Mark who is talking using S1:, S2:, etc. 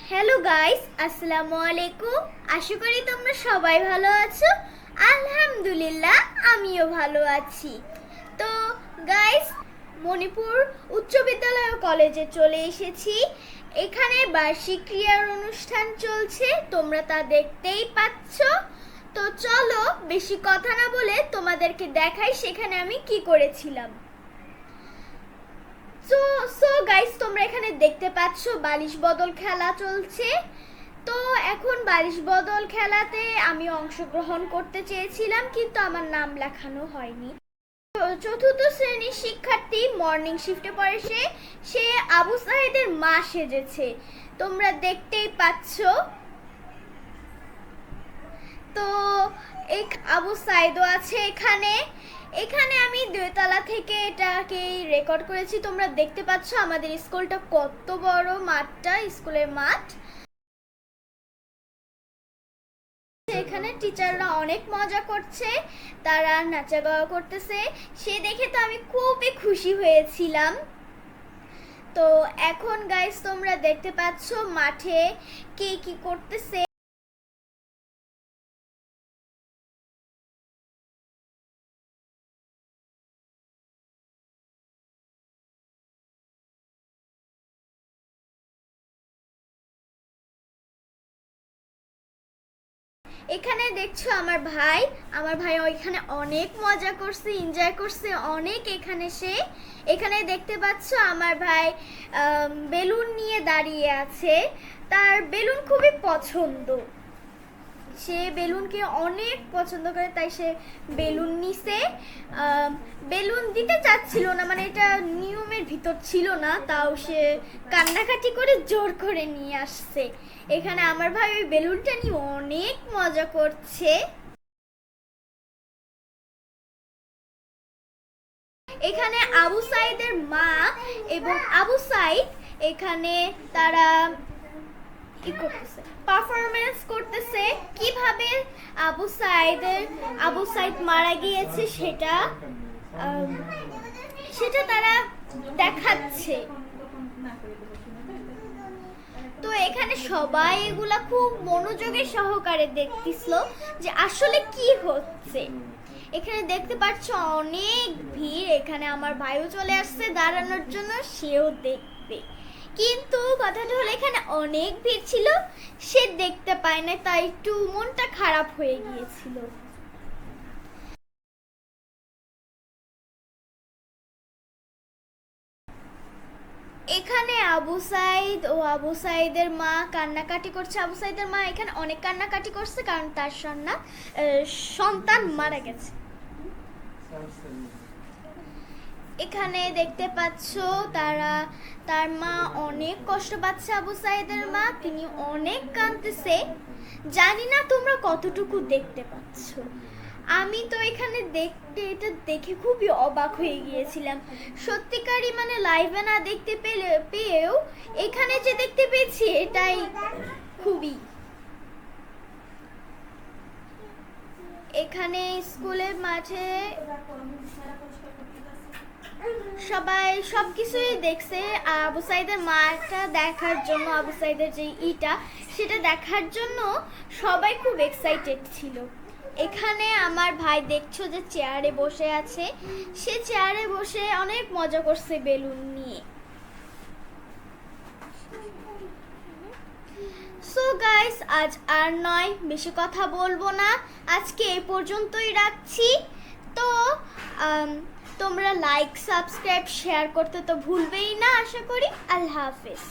S1: Hello guys, আসসালামু আলাইকুম। আশা করি তোমরা সবাই ভালো আছো। আলহামদুলিল্লাহ, আমিও ভালো আছি। তো গাইস, মণিপুর উচ্চ বিদ্যালয় ও কলেজে চলে এসেছি। এখানে বার্ষিক ক্রীড়ার অনুষ্ঠান চলছে, তোমরা তা দেখতেই পাচ্ছ। তো চলো বেশি কথা না বলে তোমাদেরকে দেখাই সেখানে আমি কি করেছিলাম। সো সো গাইস, তোমরা এখানে দেখতে পাচ্ছ বালিশ বদল খেলা চলছে। তো এখন বালিশ বদল খেলাতে আমি অংশগ্রহণ করতে চেয়েছিলাম, কিন্তু আমার নাম লেখানো হয়নি। চতুর্থ শ্রেণীর শিক্ষার্থী মর্নিং শিফটে পড়ে, সে আবু সাইদের মা সেজেছে, তোমরা দেখতেই পাচ্ছ। তো এই আবু সাইদও আছে এখানে। এখানে আমি দুইতলা থেকে এটাকে রেকর্ড করেছি, তোমরা দেখতে পাচ্ছ আমাদের স্কুলটা কত বড়, মাঠটা স্কুলের মাঠ। এখানে টিচাররা অনেক মজা করছে, তারা নাচা গাওয়া করতেছে, সে দেখে তো আমি খুবই খুশি হয়েছিলাম। তো এখন গাইস তোমরা দেখতে পাচ্ছ মাঠে কে কি করতেছে। এখানে দেখছো আমার ভাই ওইখানে অনেক মজা করছে, এনজয় করছে অনেক। এখানে দেখতে পাচ্ছ আমার ভাই বেলুন নিয়ে দাঁড়িয়ে আছে, তার বেলুন খুবই পছন্দ, সে বেলুনকে অনেক পছন্দ করে, তাই সে বেলুন নিছে। বেলুন দিতে চাচ্ছিল না, মানে এটা নিয়মের ভিতর ছিল না, তাও সে কান্নাকাটি করে জোর করে নিয়ে আসছে। এখানে আমার ভাই ওই বেলুনটা নিয়ে অনেক মজা করছে। এখানে আবু সাইদের মা এবং আবু সাইদ এখানে তারা পারফরমেন্স করতেছে, কিভাবে আবু সাইদ মারা গিয়েছে সেটা তারা দেখাচ্ছে। তো এখানে সবাই এগুলা খুব মনোযোগের সহকারে দেখতেছিল যে আসলে কি হচ্ছে। এখানে দেখতে পাচ্ছ অনেক ভিড়, এখানে আমার ভাইও চলে আসছে দাঁড়ানোর জন্য, সেও দেখবে। কিন্তু কথাটা হলো এখানে অনেক ভিড় ছিল, সে দেখতে পায় না, তাই একটু মনটা খারাপ হয়ে গিয়েছিল। এখানে আবু সাইদের মা কান্নাকাটি করছে। আবু সাইদের মা এখানে অনেক কান্নাকাটি করছে, কারণ তার সন্তান মারা গেছে। এখানে দেখতে পাচ্ছ তার মা অনেক কষ্ট পাচ্ছে, আবু সাইদের মা, তিনি অনেক কাঁদতেছে। জানি না তোমরা কতটুকু দেখতে পাচ্ছ। আমি তো এখানে এটা দেখে খুবই অবাক হয়ে গিয়েছিলাম, সত্যিকারই মানে লাইভে না দেখতে পেয়েও এখানে যে দেখতে পেয়েছি এটাই খুবই। এখানে স্কুলের মাঠে সবাই সবকিছুই দেখছে, আবু সাইদের মাটা দেখার জন্য, আবু সাইদের যে সেটা দেখার জন্য সবাই খুব এক্সাইটেড ছিল। এখানে আমার ভাই দেখছো যে চেয়ারে বসে আছে, সে চেয়ারে বসে অনেক মজা করছে বেলুন নিয়ে। সো গাইস, আজ আর নয়, বেশি কথা বলবো না, আজকে এই পর্যন্তই রাখছি। তো তোমরা লাইক, সাবস্ক্রাইব, শেয়ার করতে তো ভুলবেই না, আশা করি। আল্লাহ হাফেজ।